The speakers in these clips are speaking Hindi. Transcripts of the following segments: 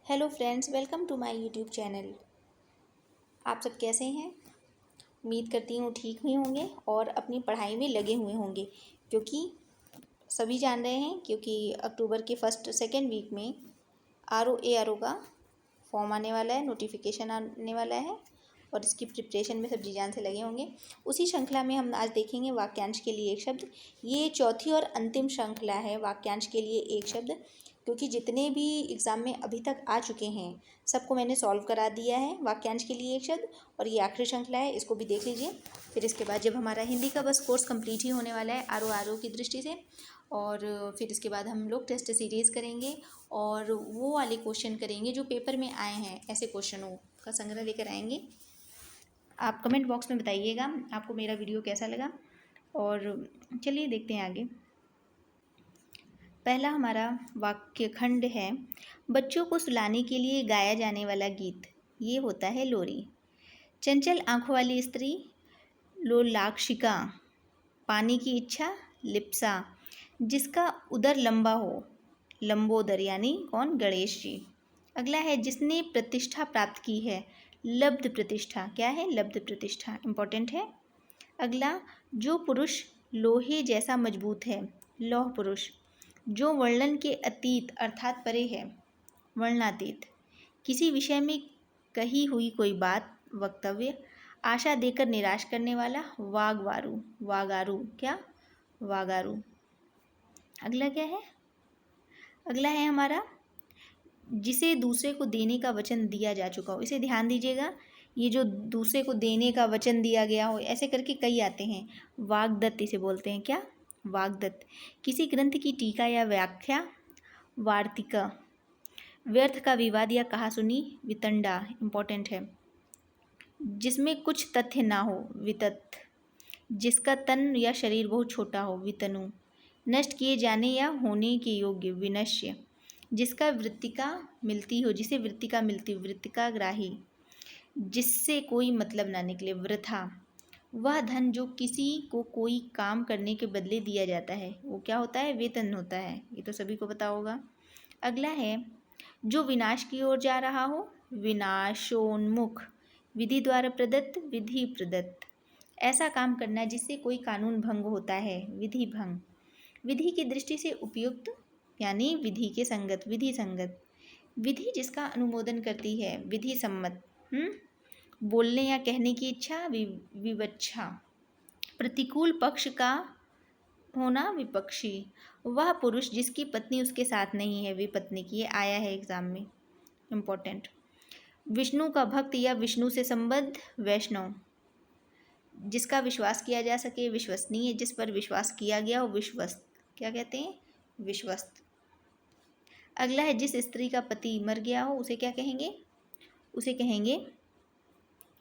Hello friends, welcome to my YouTube channel. आप सब कैसे हैं? उम्मीद करती हूँ ठीक हुए होंगे और अपनी पढ़ाई में लगे हुए होंगे, क्योंकि सभी जान रहे हैं क्योंकि अक्टूबर के फर्स्ट सेकेंड वीक में आर ओ का फॉर्म आने वाला है, नोटिफिकेशन आने वाला है और इसकी प्रिपरेशन में सब जी जान से लगे होंगे। उसी श्रृंखला में हम आज देखेंगे वाक्यांश के लिए एक शब्द। ये चौथी और अंतिम श्रृंखला है वाक्यांश के लिए एक शब्द, क्योंकि जितने भी एग्ज़ाम में अभी तक आ चुके हैं सबको मैंने सॉल्व करा दिया है वाक्यांश के लिए एक शब्द, और ये आखिरी श्रृंखला है, इसको भी देख लीजिए। फिर इसके बाद जब हमारा हिंदी का बस कोर्स कंप्लीट ही होने वाला है आर ओ की दृष्टि से, और फिर इसके बाद हम लोग टेस्ट सीरीज़ करेंगे और वो वाले क्वेश्चन करेंगे जो पेपर में आए हैं, ऐसे क्वेश्चनों का संग्रह लेकर आएंगे। आप कमेंट बॉक्स में बताइएगा आपको मेरा वीडियो कैसा लगा, और चलिए देखते हैं आगे। पहला हमारा वाक्य खंड है, बच्चों को सुलाने के लिए गाया जाने वाला गीत, ये होता है लोरी। चंचल आंखों वाली स्त्री लोलाक्षिका, पाने की इच्छा लिप्सा, जिसका उदर लंबा हो लंबोदर, यानी कौन? गणेश जी। अगला है, जिसने प्रतिष्ठा प्राप्त की है, लब्ध प्रतिष्ठा। क्या है? लब्ध प्रतिष्ठा, इंपॉर्टेंट है। अगला, जो पुरुष लोहे जैसा मजबूत है, लौह पुरुष। जो वर्णन के अतीत अर्थात परे है, वर्णनातीत। किसी विषय में कही हुई कोई बात, वक्तव्य। आशा देकर निराश करने वाला, वागवारू, वागारू। क्या? वागारू। अगला क्या है? अगला है हमारा, जिसे दूसरे को देने का वचन दिया जा चुका हो। इसे ध्यान दीजिएगा, ये जो दूसरे को देने का वचन दिया गया हो, ऐसे करके कई आते हैं। वाग्दत्त इसे बोलते हैं। क्या? वाग्दत्त। किसी ग्रंथ की टीका या व्याख्या, वार्तिका। व्यर्थ का विवाद या कहा सुनी, वितंडा, इंपॉर्टेंट है। जिसमें कुछ तथ्य ना हो, वितत। जिसका तन या शरीर बहुत छोटा हो, वितनु। नष्ट किए जाने या होने के योग्य, विनश्य। जिसका वृत्तिका मिलती हो, जिसे वृत्तिका मिलती हो, वृत्तिकाग्राही। जिससे कोई मतलब ना निकले, वृथा। वह धन जो किसी को कोई काम करने के बदले दिया जाता है, वो क्या होता है? वेतन होता है। ये तो सभी को पता होगा। अगला है, जो विनाश की ओर जा रहा हो, विनाशोन्मुख। विधि द्वारा प्रदत्त, विधि प्रदत्त। ऐसा काम करना जिससे कोई कानून भंग होता है, विधि भंग। विधि की दृष्टि से उपयुक्त, यानी विधि के संगत, विधि संगत। विधि जिसका अनुमोदन करती है, विधि सम्मत। बोलने या कहने की इच्छा, विवच्छा। प्रतिकूल पक्ष का होना, विपक्षी। वह पुरुष जिसकी पत्नी उसके साथ नहीं है, विपत्नी की। ये आया है एग्जाम में, इम्पोर्टेंट। विष्णु का भक्त या विष्णु से संबद्ध, वैष्णव। जिसका विश्वास किया जा सके, विश्वसनीय। जिस पर विश्वास किया गया हो, विश्वस्त। क्या कहते हैं? विश्वस्त। अगला है, जिस स्त्री का पति मर गया हो, उसे क्या कहेंगे? उसे कहेंगे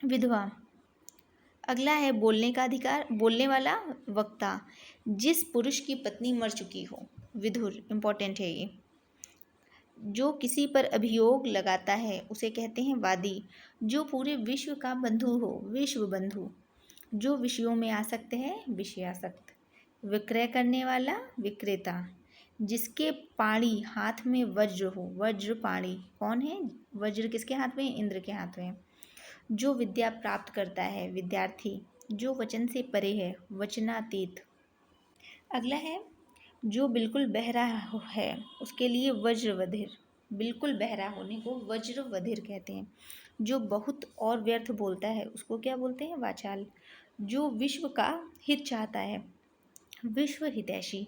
विधवा। अगला है, बोलने का अधिकार, बोलने वाला, वक्ता। जिस पुरुष की पत्नी मर चुकी हो, विधुर, इंपॉर्टेंट है ये। जो किसी पर अभियोग लगाता है, उसे कहते हैं वादी। जो पूरे विश्व का बंधु हो, विश्व बंधु। जो विषयों में आसक्त है, विषयासक्त। विक्रय करने वाला, विक्रेता। जिसके पाणी हाथ में वज्र हो, वज्र पाणी। कौन है? वज्र किसके हाथ में? इंद्र के हाथ में। जो विद्या प्राप्त करता है, विद्यार्थी। जो वचन से परे है, वचनातीत। अगला है, जो बिल्कुल बहरा है, उसके लिए वज्रवधिर। बिल्कुल बहरा होने को वज्रवधिर कहते हैं। जो बहुत और व्यर्थ बोलता है, उसको क्या बोलते हैं? वाचाल। जो विश्व का हित चाहता है, विश्व हितैषी।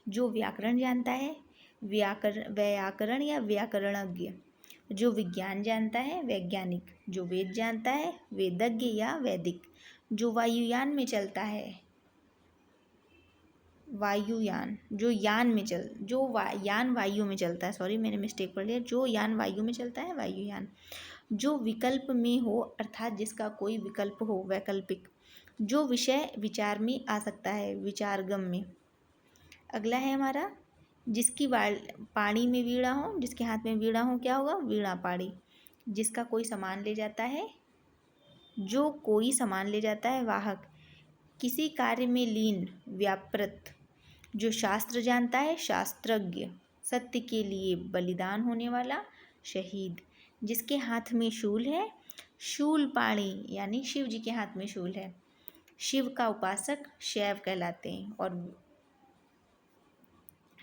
जो व्याकरण जानता है, व्याकरण या व्याकरणज्ञ। जो विज्ञान जानता है, वैज्ञानिक। जो वेद जानता है, वेदज्ञ या वैदिक। जो वायुयान में चलता है, वायुयान। जो यान में यान वायु में चलता है, सॉरी मैंने मिस्टेक पढ़ लिया। जो यान वायु में चलता है, वायुयान। जो विकल्प में हो, अर्थात जिसका कोई विकल्प हो, वैकल्पिक। जो विषय विचार में आ सकता है, विचारगम्य। अगला है हमारा, जिसकी पाणी में वीणा हो, जिसके हाथ में वीणा हो, क्या होगा? वीणा पाणी। जिसका कोई सामान ले जाता है, जो कोई सामान ले जाता है, वाहक। किसी कार्य में लीन, व्यापृत। जो शास्त्र जानता है, शास्त्रज्ञ। सत्य के लिए बलिदान होने वाला, शहीद। जिसके हाथ में शूल है, शूलपाणी यानी शिव जी के हाथ में शूल है। शिव का उपासक शैव कहलाते हैं। और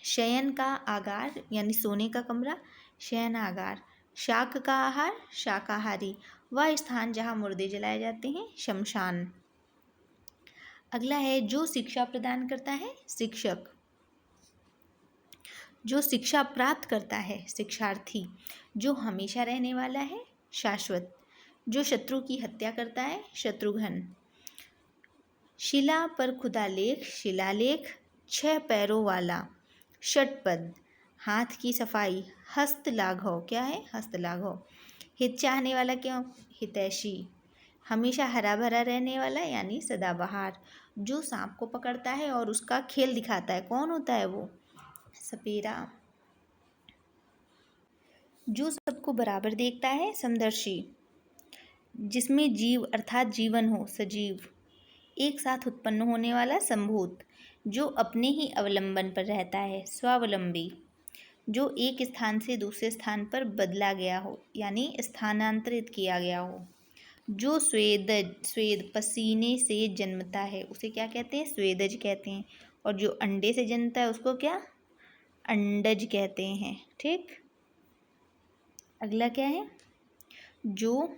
शयन का आगार यानी सोने का कमरा, शयनागार। शाक का आहार, शाकाहारी। वह स्थान जहाँ मुर्दे जलाए जाते हैं, शमशान। अगला है जो शिक्षा प्रदान करता है, शिक्षक। जो शिक्षा प्राप्त करता है, शिक्षार्थी। जो हमेशा रहने वाला है, शाश्वत। जो शत्रु की हत्या करता है, शत्रुघ्न। शिला पर खुदा लेख, शिलालेख। 6 पैरों वाला, षटपद। हाथ की सफाई, हस्तलाघव। क्या है, हस्तलाघव। हित चाहने वाला क्यों, हितैषी। हमेशा हरा भरा रहने वाला यानी सदाबहार। जो सांप को पकड़ता है और उसका खेल दिखाता है, कौन होता है वो, सपेरा। जो सबको बराबर देखता है, समदर्शी। जिसमें जीव अर्थात जीवन हो, सजीव। एक साथ उत्पन्न होने वाला, संभूत। जो अपने ही अवलंबन पर रहता है, स्वावलंबी। जो एक स्थान से दूसरे स्थान पर बदला गया हो यानी स्थानांतरित किया गया हो। जो स्वेद पसीने से जन्मता है उसे क्या कहते हैं, स्वेदज कहते हैं। और जो अंडे से जन्मता है उसको क्या, अंडज कहते हैं। ठीक, अगला क्या है, जो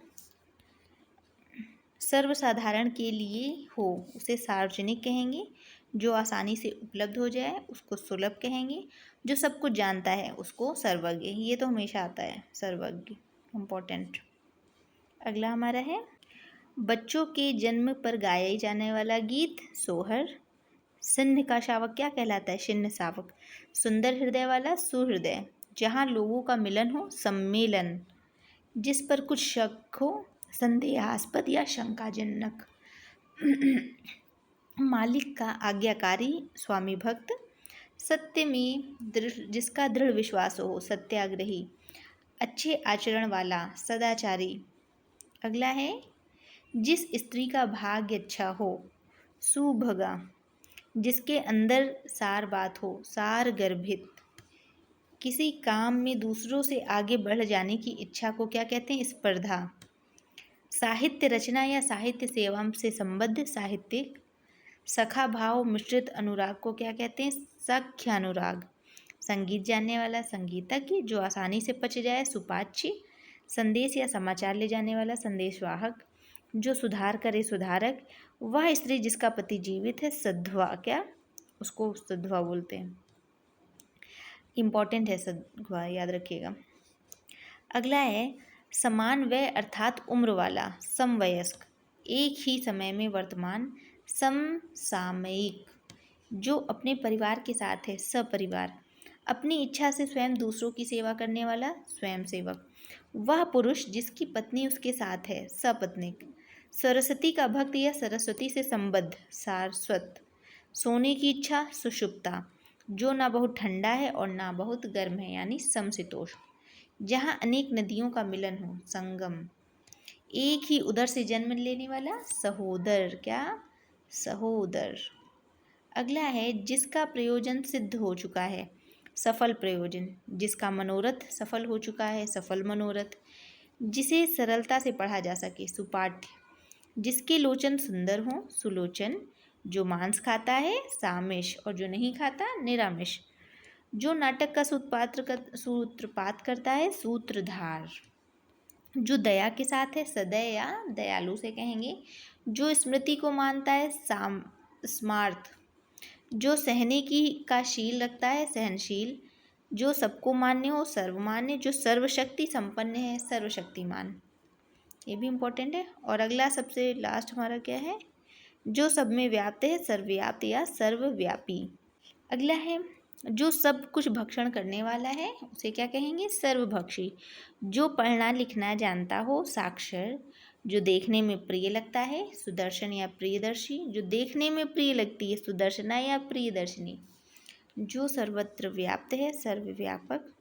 सर्वसाधारण के लिए हो उसे सार्वजनिक कहेंगे। जो आसानी से उपलब्ध हो जाए उसको सुलभ कहेंगे। जो सब कुछ जानता है उसको सर्वज्ञ। ये तो हमेशा आता है, सर्वज्ञ, इम्पोर्टेंट। अगला हमारा है बच्चों के जन्म पर गाया जाने वाला गीत, सोहर। सिंह का शावक क्या कहलाता है, शिन्न शावक। सुंदर हृदय वाला, सुहृदय। जहाँ लोगों का मिलन हो, सम्मेलन। जिस पर कुछ शक हो, संदेहास्पद या शंकाजनक। मालिक का आज्ञाकारी, स्वामी भक्त। सत्य में जिसका दृढ़ विश्वास हो, सत्याग्रही। अच्छे आचरण वाला, सदाचारी। अगला है जिस स्त्री का भाग्य अच्छा हो, सुभगा। जिसके अंदर सार बात हो, सार गर्भित। किसी काम में दूसरों से आगे बढ़ जाने की इच्छा को क्या कहते हैं, स्पर्धा। साहित्य रचना या साहित्य सेवा से संबद्ध, साहित्यिक। सखा भाव मिश्रित अनुराग को क्या कहते हैं, सख्य अनुराग। संगीत जानने वाला, संगीतज्ञ। जो आसानी से पच जाए, सुपाच्य। संदेश या समाचार ले जाने वाला, संदेशवाहक। जो सुधार करे, सुधारक। वह स्त्री जिसका पति जीवित है, सध्वा। क्या, उसको सध्वा बोलते हैं, इम्पॉर्टेंट है सध्वा, याद रखिएगा। अगला है समान वय अर्थात उम्र वाला, समवयस्क। एक ही समय में वर्तमान, समसामयिक। जो अपने परिवार के साथ है, सपरिवार। अपनी इच्छा से स्वयं दूसरों की सेवा करने वाला, स्वयंसेवक। वह पुरुष जिसकी पत्नी उसके साथ है, सपत्नीक। सरस्वती का भक्त या सरस्वती से संबद्ध, सारस्वत। सोने की इच्छा, सुषुप्ता। जो ना बहुत ठंडा है और ना बहुत गर्म है यानी समशीतोष्ण। जहाँ अनेक नदियों का मिलन हो, संगम। एक ही उदर से जन्म लेने वाला, सहोदर। क्या, सहोदर। अगला है जिसका प्रयोजन सिद्ध हो चुका है, सफल प्रयोजन। जिसका मनोरथ सफल हो चुका है, सफल मनोरथ। जिसे सरलता से पढ़ा जा सके, सुपाठ्य। जिसके लोचन सुंदर हो, सुलोचन। जो मांस खाता है, सामिश। और जो नहीं खाता, निरामिष। जो नाटक का सूत्रपात करता है, सूत्रधार। जो दया के साथ है, सदय या दयालु से कहेंगे। जो स्मृति को मानता है, स्मार्थ। जो सहने की का शील रखता है, सहनशील। जो सबको मान्य हो, सर्वमान्य। जो सर्वशक्ति संपन्न है, सर्वशक्तिमान। ये भी इम्पोर्टेंट है। और अगला सबसे लास्ट हमारा क्या है, जो सब में व्याप्त है, सर्वव्याप्त या सर्वव्यापी। अगला है जो सब कुछ भक्षण करने वाला है उसे क्या कहेंगे, सर्वभक्षी। जो पढ़ना लिखना जानता हो, साक्षर। जो देखने में प्रिय लगता है, सुदर्शन या प्रियदर्शी। जो देखने में प्रिय लगती है, सुदर्शना या प्रियदर्शिनी। जो सर्वत्र व्याप्त है, सर्वव्यापक।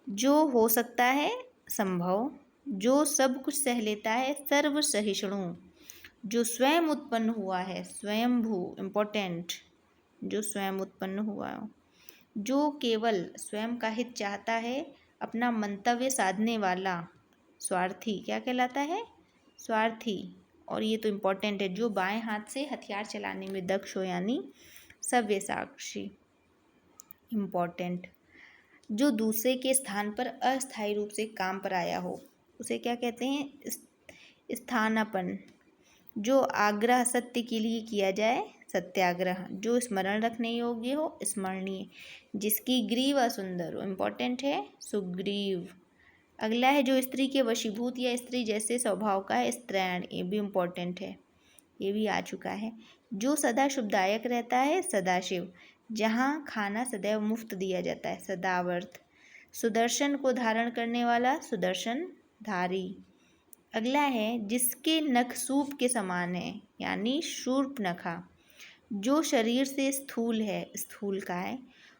जो हो सकता है, संभव। जो सब कुछ सह लेता है, सर्वसहिष्णु। जो स्वयं उत्पन्न हुआ है, स्वयंभू, इम्पोर्टेंट। जो स्वयं उत्पन्न हुआ हो। जो केवल स्वयं का हित चाहता है, अपना मंतव्य साधने वाला स्वार्थी क्या कहलाता है? स्वार्थी। और ये तो इम्पोर्टेंट है, जो बाएं हाथ से हथियार चलाने में दक्ष हो यानी सव्यसाची। इम्पोर्टेंट। जो दूसरे के स्थान पर अस्थायी रूप से काम पर आया हो उसे क्या कहते हैं? स्थानापन्न। जो आग्रह सत्य के लिए किया जाए सत्याग्रह। जो स्मरण रखने योग्य हो स्मरणीय। जिसकी ग्रीव असुंदर हो, इम्पोर्टेंट है, सुग्रीव। अगला है जो स्त्री के वशीभूत या स्त्री जैसे स्वभाव का है स्त्रैण, ये भी इम्पोर्टेंट है, ये भी आ चुका है। जो सदा शुभदायक रहता है सदाशिव। जहाँ खाना सदैव मुफ्त दिया जाता है सदावर्त। सुदर्शन को धारण करने वाला सुदर्शन धारी। अगला है जिसके नख सूप के समान है यानी शूर्पणखा। जो शरीर से स्थूल है स्थूल का है।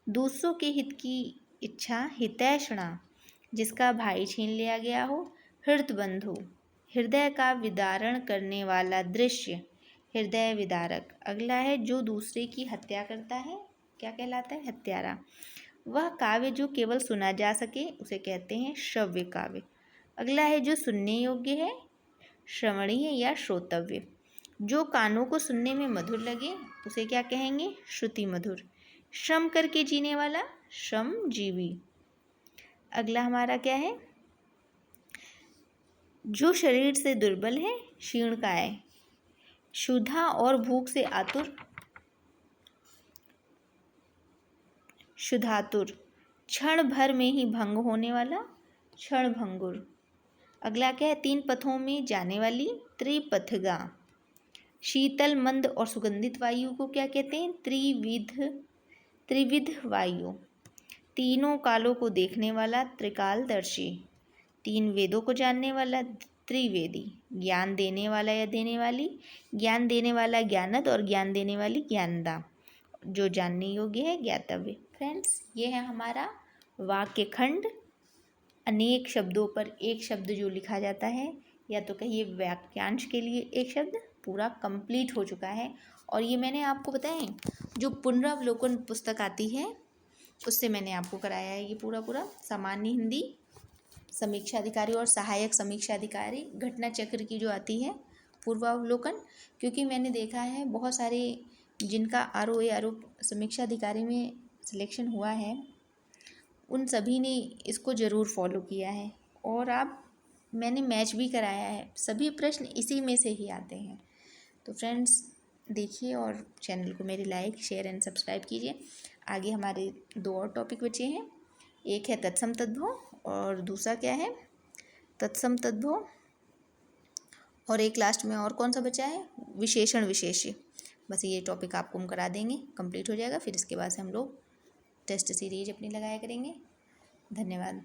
दूसरों के हित की इच्छा हितैषणा। जिसका भाई छीन लिया गया हो हृतबंधु। हृदय का विदारण करने वाला दृश्य हृदय विदारक। अगला है जो दूसरे की हत्या करता है क्या कहलाता है? हत्यारा। वह काव्य जो केवल सुना जा सके उसे कहते हैं श्रव्य काव्य। अगला है जो सुनने योग्य है श्रवणीय या श्रोतव्य। जो कानों को सुनने में मधुर लगे उसे क्या कहेंगे? श्रुति मधुर। श्रम करके जीने वाला श्रमजीवी। अगला हमारा क्या है? जो शरीर से दुर्बल है क्षीणकाय। क्षुधा और भूख से आतुर क्षुधातुर। क्षण भर में ही भंग होने वाला क्षणभंगुर। अगला क्या है? तीन पथों में जाने वाली त्रिपथगा। शीतल मंद और सुगंधित वायु को क्या कहते हैं? त्रिविध वायु। तीनों कालों को देखने वाला त्रिकालदर्शी। तीन वेदों को जानने वाला त्रिवेदी। ज्ञान देने वाला या देने वाली। ज्ञान देने वाला ज्ञानद और ज्ञान देने वाली ज्ञानदा। जो जानने योग्य है ज्ञातव्य। फ्रेंड्स, ये है हमारा वाक्य खंड। अनेक शब्दों पर एक शब्द जो लिखा जाता है या तो कहिए वाक्यांश के लिए एक शब्द पूरा कंप्लीट हो चुका है। और ये मैंने आपको बताएं जो पुनरावलोकन पुस्तक आती है उससे मैंने आपको कराया है ये पूरा सामान्य हिंदी समीक्षा अधिकारी और सहायक समीक्षा अधिकारी घटना चक्र की जो आती है पूर्वावलोकन। क्योंकि मैंने देखा है बहुत सारे जिनका आर.ओ. समीक्षा अधिकारी में सिलेक्शन हुआ है उन सभी ने इसको ज़रूर फॉलो किया है और मैंने मैच भी कराया है। सभी प्रश्न इसी में से ही आते हैं। तो फ्रेंड्स देखिए और चैनल को मेरे लाइक शेयर एंड सब्सक्राइब कीजिए। आगे हमारे 2 और टॉपिक बचे हैं। एक है तत्सम तद्भव और दूसरा क्या है? तत्सम तद्भव। और एक लास्ट में और कौन सा बचा है? विशेषण विशेष्य। बस ये टॉपिक आपको हम करा देंगे, कंप्लीट हो जाएगा। फिर इसके बाद से हम लोग टेस्ट सीरीज अपनी लगाया करेंगे। धन्यवाद।